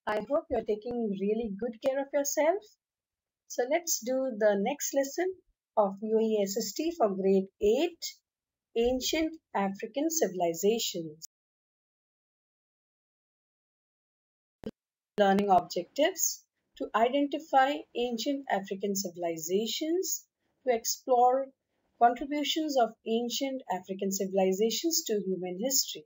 I hope you're taking really good care of yourself. So let's do the next lesson of UAE for grade 8, Ancient African Civilizations. Learning objectives: to identify ancient African civilizations, to explore contributions of ancient African civilizations to human history.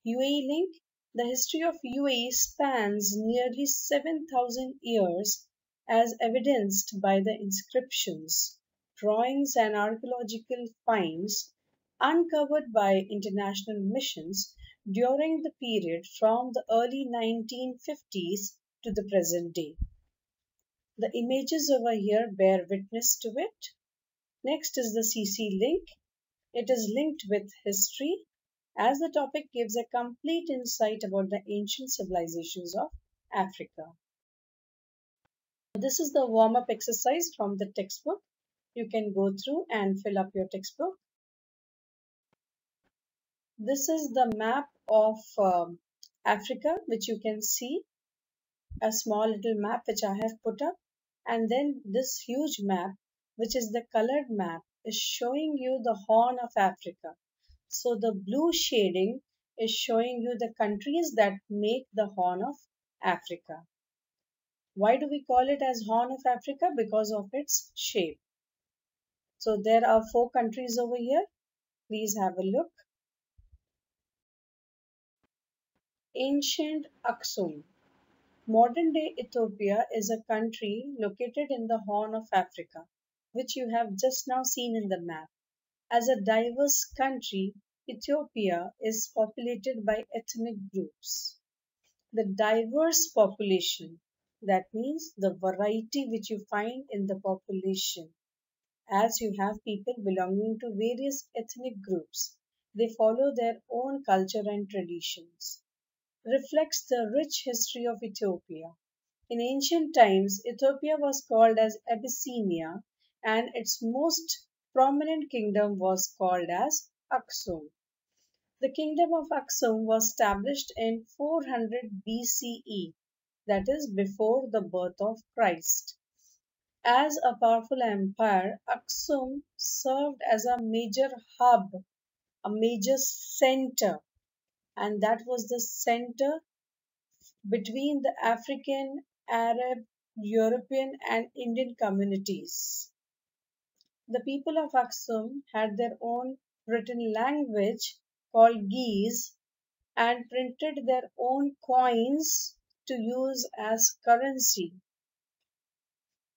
UAE link: the history of UAE spans nearly 7,000 years as evidenced by the inscriptions, drawings, and archaeological finds uncovered by international missions during the period from the early 1950s to the present day. The images over here bear witness to it. Next is the CC link. It is linked with history, as the topic gives a complete insight about the ancient civilizations of Africa. This is the warm-up exercise from the textbook. You can go through and fill up your textbook. This is the map of Africa, which you can see, a small little map which I have put up. And then this huge map, which is the colored map, is showing you the Horn of Africa. So the blue shading is showing you the countries that make the Horn of Africa. Why do we call it as Horn of Africa? Because of its shape. So there are 4 countries over here. Please have a look. Ancient Aksum. Modern day Ethiopia is a country located in the Horn of Africa, which you have just now seen in the map. As a diverse country, Ethiopia is populated by ethnic groups. The diverse population, that means the variety which you find in the population, as you have people belonging to various ethnic groups. They follow their own culture and traditions, reflects the rich history of Ethiopia. In ancient times, Ethiopia was called as Abyssinia, and its most prominent kingdom was called as Aksum. The kingdom of Aksum was established in 400 BCE, that is, before the birth of Christ. As a powerful empire, Aksum served as a major hub, a major center, and that was the center between the African, Arab, European, and Indian communities. The people of Aksum had their own written language called Ge'ez and printed their own coins to use as currency.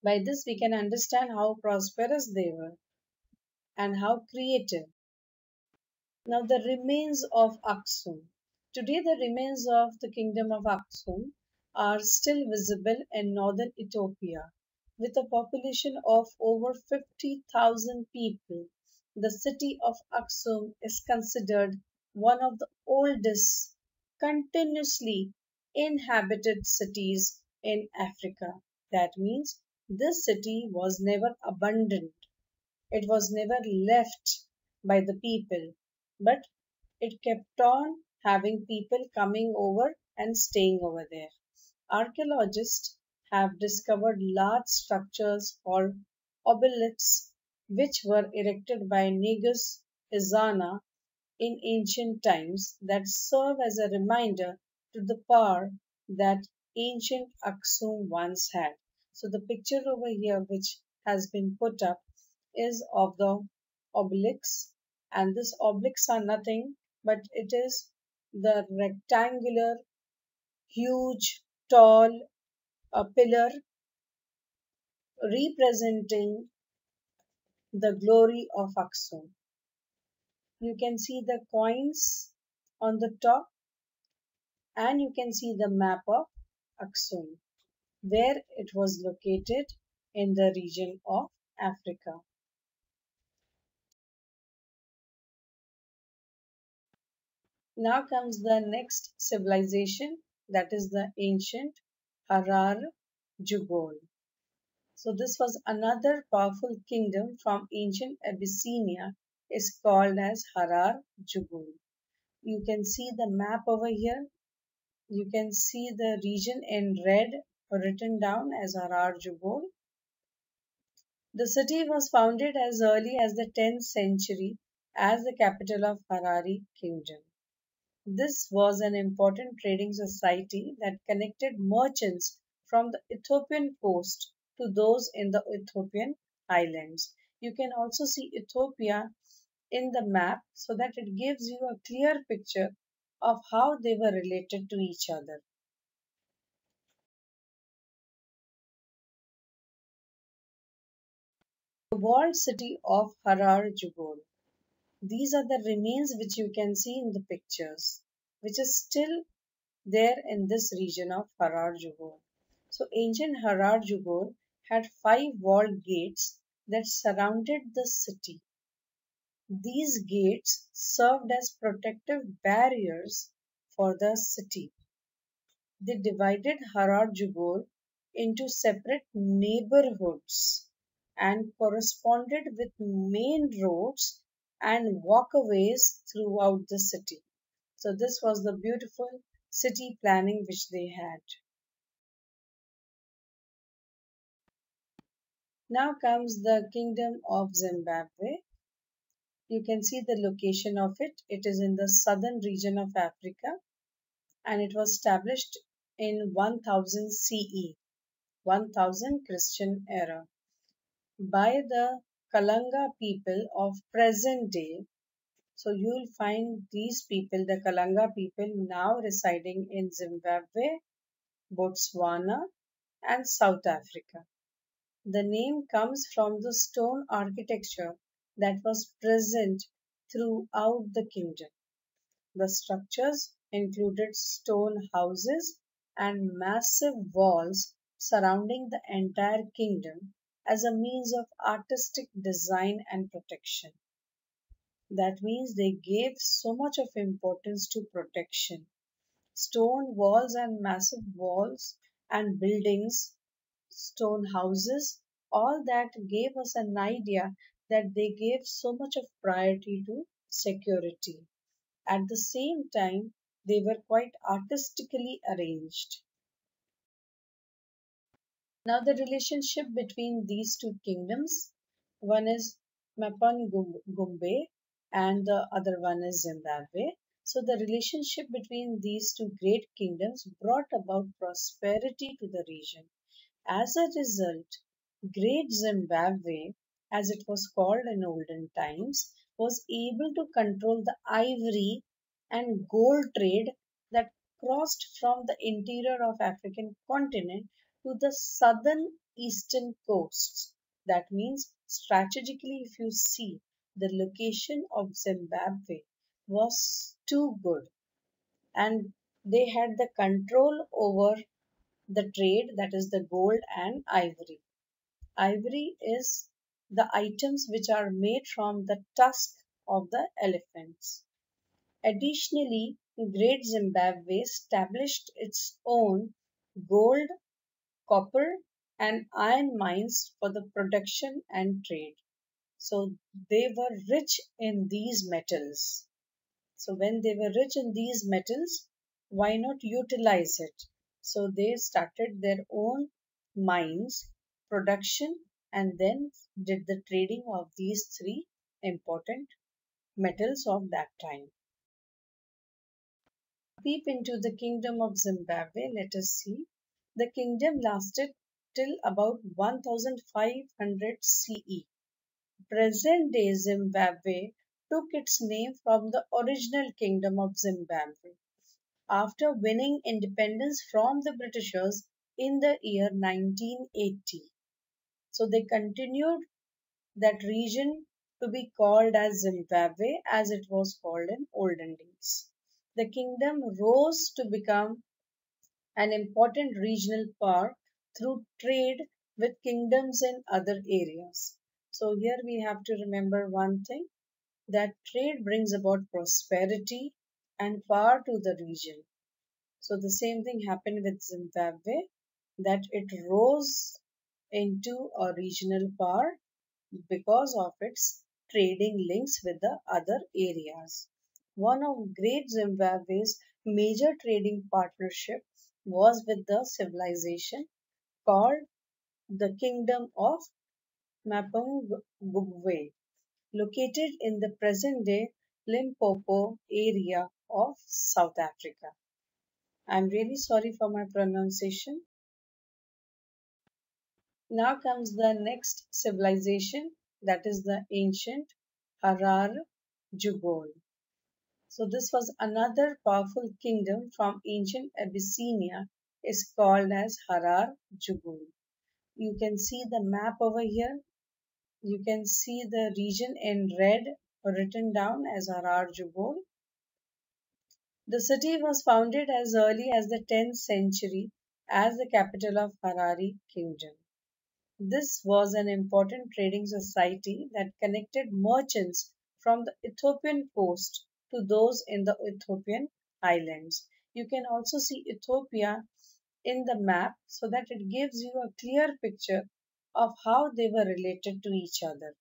By this, we can understand how prosperous they were and how creative. Now, the remains of Aksum. Today, the remains of the kingdom of Aksum are still visible in northern Ethiopia. With a population of over 50,000 people, the city of Aksum is considered one of the oldest continuously inhabited cities in Africa. That means this city was never abandoned. It was never left by the people, but it kept on having people coming over and staying over there. Archaeologists have discovered large structures called obelisks, which were erected by Negus Izana in ancient times, that serve as a reminder to the power that ancient Aksum once had. So the picture over here which has been put up is of the obelisks, and this obelisks are nothing but it is the rectangular, huge, tall pillar representing the glory of Aksum. You can see the coins on the top, and you can see the map of Aksum, where it was located in the region of Africa. Now comes the next civilization, that is the ancient Harare Jubol. So this was another powerful kingdom from ancient Abyssinia, is called as Harare Jubol. You can see the map over here. You can see the region in red written down as Harare Jubol. The city was founded as early as the 10th century as the capital of Harare Kingdom. This was an important trading society that connected merchants from the Ethiopian coast to those in the Ethiopian highlands. You can also see Ethiopia in the map so that it gives you a clear picture of how they were related to each other. The walled city of Harar Jubol. These are the remains which you can see in the pictures, which is still there in this region of Harar Jubol. So ancient Harar Jubol had five walled gates that surrounded the city. These gates served as protective barriers for the city. They divided Harar Jubol into separate neighborhoods and corresponded with main roads and walkways throughout the city. So, this was the beautiful city planning which they had. Now comes the Kingdom of Zimbabwe. You can see the location of it. It is in the southern region of Africa and it was established in 1000 CE, 1000 Christian era, by the Kalanga people of present day. So you'll find these people, the Kalanga people, now residing in Zimbabwe, Botswana, and South Africa. The name comes from the stone architecture that was present throughout the kingdom. The structures included stone houses and massive walls surrounding the entire kingdom as a means of artistic design and protection. That means they gave so much of importance to protection. Stone walls and massive walls and buildings, stone houses, all that gave us an idea that they gave so much of priority to security. At the same time, they were quite artistically arranged. Now, the relationship between these two kingdoms, one is Mapan Gumbe and the other one is Zimbabwe. So, the relationship between these two great kingdoms brought about prosperity to the region. As a result, Great Zimbabwe, as it was called in olden times, was able to control the ivory and gold trade that crossed from the interior of African continent to the southern eastern coasts. That means strategically, if you see, the location of Zimbabwe was too good and they had the control over the trade, that is the gold and ivory. Ivory is the items which are made from the tusk of the elephants. Additionally, Great Zimbabwe established its own gold, copper, and iron mines for the production and trade. So they were rich in these metals. So when they were rich in these metals, why not utilize it? So they started their own mines, production, and then did the trading of these three important metals of that time. Peep into the kingdom of Zimbabwe, let us see. The kingdom lasted till about 1500 CE. Present day Zimbabwe took its name from the original kingdom of Zimbabwe after winning independence from the Britishers in the year 1980. So they continued that region to be called as Zimbabwe as it was called in olden days. The kingdom rose to become an important regional power through trade with kingdoms in other areas. So here we have to remember one thing, that trade brings about prosperity and power to the region. So the same thing happened with Zimbabwe, that it rose into a regional power because of its trading links with the other areas. One of Great Zimbabwe's major trading partnership was with the civilization called the Kingdom of Mapungubwe, located in the present-day Limpopo area of South Africa. I'm really sorry for my pronunciation. Now comes the next civilization, that is the ancient Harar Jugol. So this was another powerful kingdom from ancient Abyssinia, is called as Harar Jugol. You can see the map over here. You can see the region in red written down as Harar Jugol. The city was founded as early as the 10th century as the capital of Harare Kingdom. This was an important trading society that connected merchants from the Ethiopian coast to those in the Ethiopian highlands. You can also see Ethiopia in the map so that it gives you a clear picture of how they were related to each other.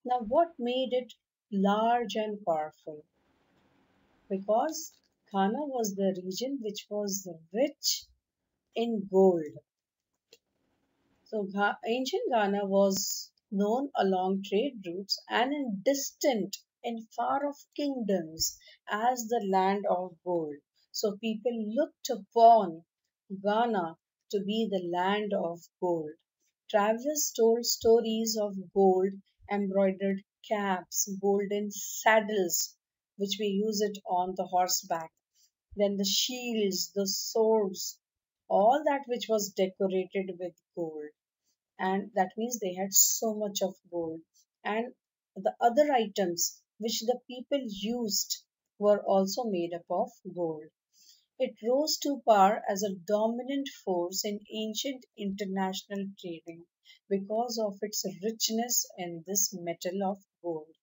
Now, what made it large and powerful? Because Ghana was the region which was rich in gold. So ancient Ghana was known along trade routes and in distant and far off kingdoms as the land of gold. So people looked upon Ghana to be the land of gold. Travelers told stories of gold embroidered caps, golden saddles, which we use it on the horseback, then the shields, the swords, all that which was decorated with gold, and that means they had so much of gold. And the other items which the people used were also made up of gold. It rose to power as a dominant force in ancient international trading because of its richness in this metal of gold,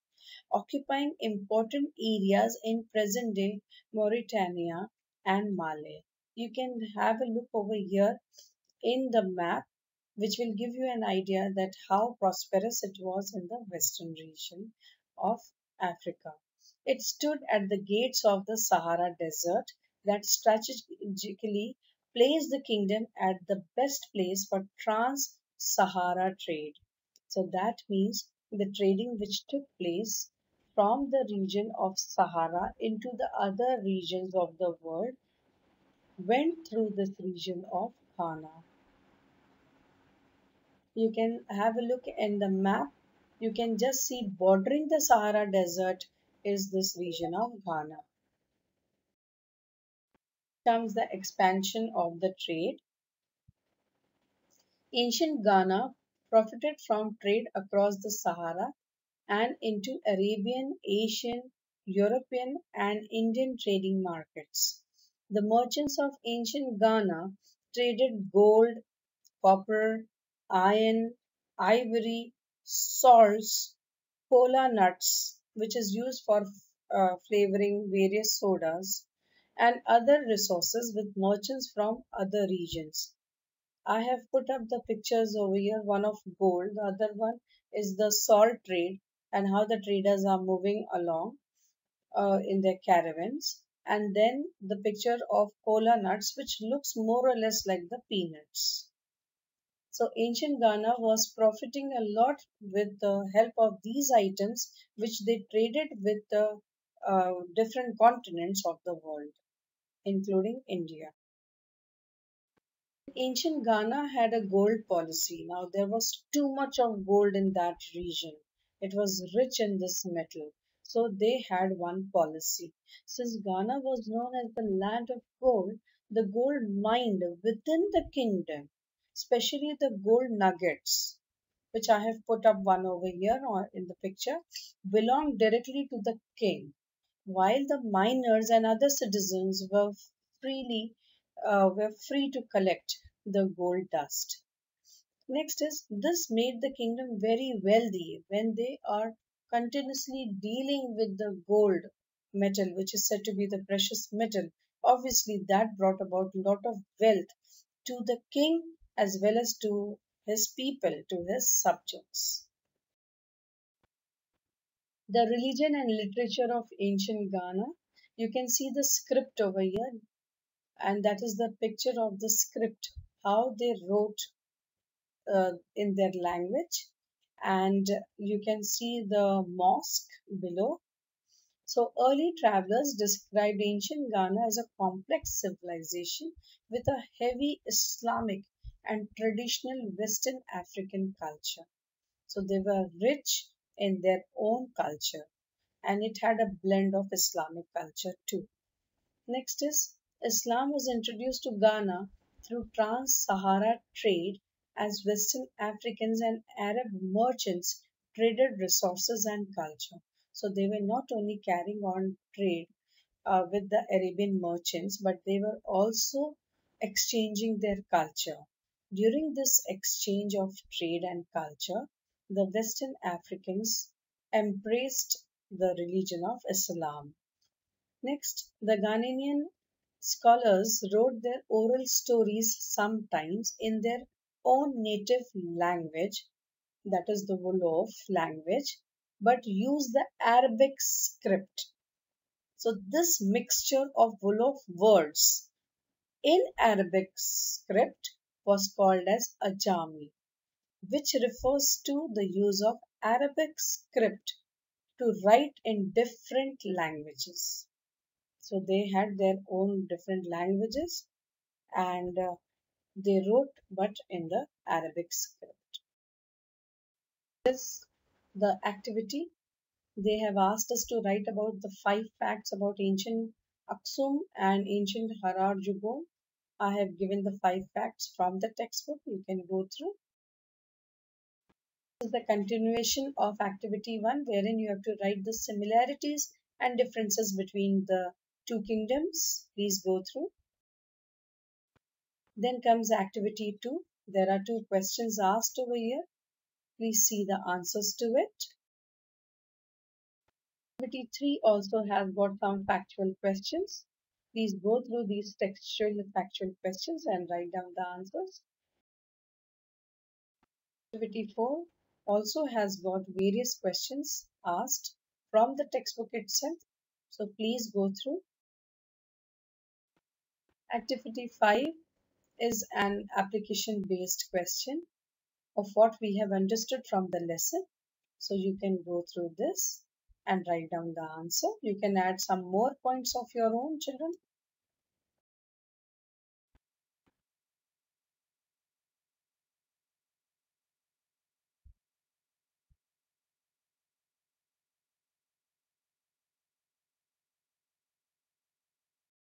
occupying important areas in present day Mauritania and Mali. You can have a look over here in the map, which will give you an idea that how prosperous it was in the western region of Africa. It stood at the gates of the Sahara Desert that strategically placed the kingdom at the best place for trans-Sahara trade. So that means the trading which took place from the region of Sahara into the other regions of the world went through this region of Ghana. You can have a look in the map. You can just see bordering the Sahara Desert is this region of Ghana. Comes the expansion of the trade. Ancient Ghana profited from trade across the Sahara and into Arabian, Asian, European, and Indian trading markets. The merchants of ancient Ghana traded gold, copper, iron, ivory, salts, cola nuts, which is used for flavoring various sodas, and other resources with merchants from other regions. I have put up the pictures over here, one of gold, the other one is the salt trade and how the traders are moving along in their caravans. And then the picture of cola nuts, which looks more or less like the peanuts. So ancient Ghana was profiting a lot with the help of these items, which they traded with the different continents of the world, including India. Ancient Ghana had a gold policy. Now, there was too much of gold in that region. It was rich in this metal. So, they had one policy. Since Ghana was known as the land of gold, the gold mined within the kingdom, especially the gold nuggets, which I have put up one over here or in the picture, belonged directly to the king, while the miners and other citizens freely were free to collect the gold dust. Next is this made the kingdom very wealthy when they are continuously dealing with the gold metal, which is said to be the precious metal. Obviously, that brought about a lot of wealth to the king as well as to his people, to his subjects. The religion and literature of ancient Ghana. You can see the script over here, and that is the picture of the script, how they wrote in their language. And you can see the mosque below. So, early travelers described ancient Ghana as a complex civilization with a heavy Islamic and traditional Western African culture. So, they were rich in their own culture and it had a blend of Islamic culture too. Next is Islam was introduced to Ghana through trans Sahara trade as Western Africans and Arab merchants traded resources and culture. So they were not only carrying on trade with the Arabian merchants, but they were also exchanging their culture. During this exchange of trade and culture, the Western Africans embraced the religion of Islam. Next, the Ghanaian scholars wrote their oral stories sometimes in their own native language, that is the Wolof language, but used the Arabic script. So, this mixture of Wolof words in Arabic script was called as Ajami, which refers to the use of Arabic script to write in different languages. So they had their own different languages and they wrote but in the Arabic script. This the activity they have asked us to write about the 5 facts about ancient Aksum and ancient Harare Jubo. I have given the 5 facts from the textbook. You can go through. This is the continuation of activity 1 wherein you have to write the similarities and differences between the two kingdoms. Please go through. Then comes activity 2. There are 2 questions asked over here. Please see the answers to it. Activity 3 also has got some factual questions. Please go through these textual factual questions and write down the answers. Activity 4 also has got various questions asked from the textbook itself. So please go through. Activity 5 is an application based question of what we have understood from the lesson. So you can go through this and write down the answer. You can add some more points of your own, children.